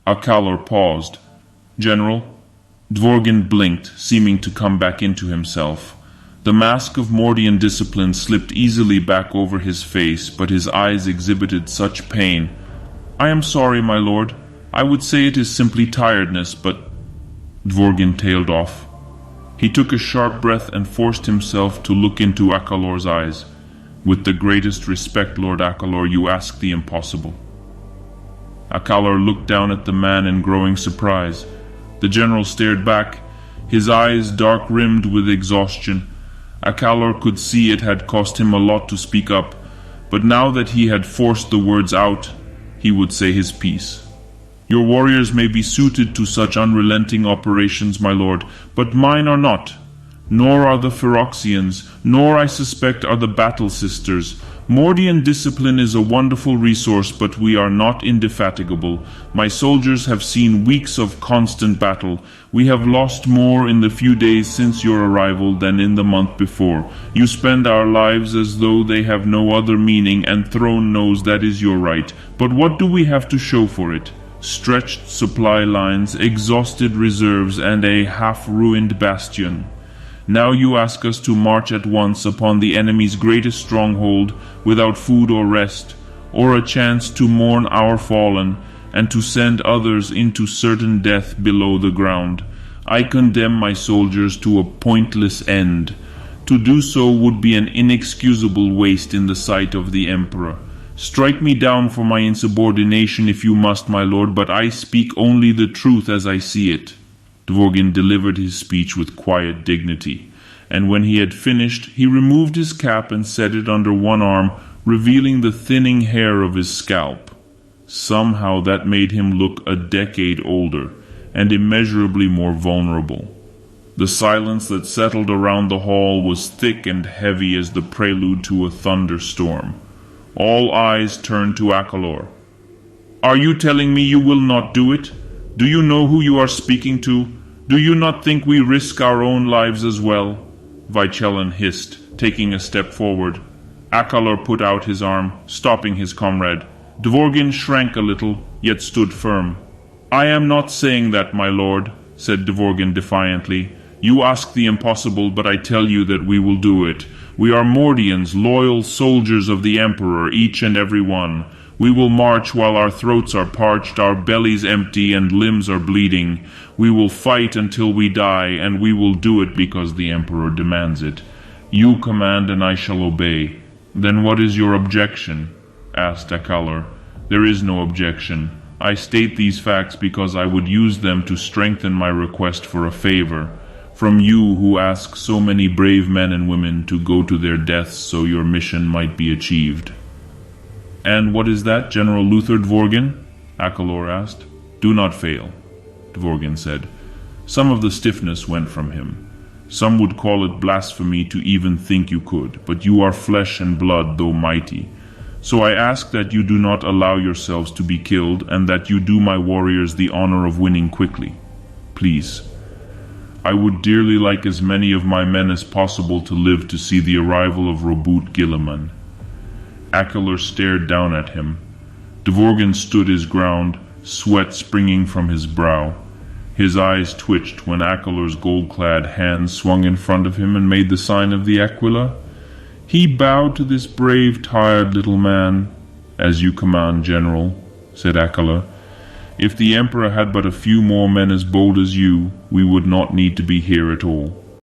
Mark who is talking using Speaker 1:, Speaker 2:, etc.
Speaker 1: Akalor paused. "General?" Dvorgin blinked, seeming to come back into himself. The mask of Mordian discipline slipped easily back over his face, but his eyes exhibited such pain. "I am sorry, my lord. I would say it is simply tiredness, but—" Dvorgin tailed off. He took a sharp breath and forced himself to look into Akalor's eyes. "With the greatest respect, Lord Akalor, you ask the impossible." Akalor looked down at the man in growing surprise. The general stared back, his eyes dark-rimmed with exhaustion. Akalor could see it had cost him a lot to speak up, but now that he had forced the words out, he would say his piece. "Your warriors may be suited to such unrelenting operations, my lord, but mine are not. Nor are the Phyroxians, nor I suspect are the Battle Sisters. Mordian discipline is a wonderful resource, but we are not indefatigable. My soldiers have seen weeks of constant battle. We have lost more in the few days since your arrival than in the month before. You spend our lives as though they have no other meaning, and Throne knows that is your right. But what do we have to show for it? Stretched supply lines, exhausted reserves, and a half-ruined bastion. Now you ask us to march at once upon the enemy's greatest stronghold without food or rest, or a chance to mourn our fallen, and to send others into certain death below the ground. I condemn my soldiers to a pointless end. To do so would be an inexcusable waste in the sight of the Emperor. Strike me down for my insubordination if you must, my lord, but I speak only the truth as I see it." Dvorgin delivered his speech with quiet dignity, and when he had finished, he removed his cap and set it under one arm, revealing the thinning hair of his scalp. Somehow that made him look a decade older, and immeasurably more vulnerable. The silence that settled around the hall was thick and heavy as the prelude to a thunderstorm. All eyes turned to Akalor. "Are you telling me you will not do it? Do you know who you are speaking to? Do you not think we risk our own lives as well?" Vichelin hissed, taking a step forward. Akalor put out his arm, stopping his comrade. Dvorgin shrank a little, yet stood firm. "I am not saying that, my lord," said Dvorgin defiantly. "You ask the impossible, but I tell you that we will do it. We are Mordians, loyal soldiers of the Emperor, each and every one. We will march while our throats are parched, our bellies empty, and limbs are bleeding. We will fight until we die, and we will do it because the Emperor demands it. You command and I shall obey." "Then what is your objection?" asked Akalor. "There is no objection. I state these facts because I would use them to strengthen my request for a favor from you who ask so many brave men and women to go to their deaths so your mission might be achieved." "And what is that, General Luther Dvorgin?" Akalor asked. "Do not fail," Dvorgin said. Some of the stiffness went from him. "Some would call it blasphemy to even think you could, but you are flesh and blood, though mighty. So I ask that you do not allow yourselves to be killed, and that you do my warriors the honor of winning quickly. Please. I would dearly like as many of my men as possible to live to see the arrival of Robut Gilliman." Akalor stared down at him. Dvorgin stood his ground, sweat springing from his brow. His eyes twitched when Akalor's gold-clad hand swung in front of him and made the sign of the Aquila. He bowed to this brave, tired little man. "As you command, General," said Akalor. "If the Emperor had but a few more men as bold as you, we would not need to be here at all."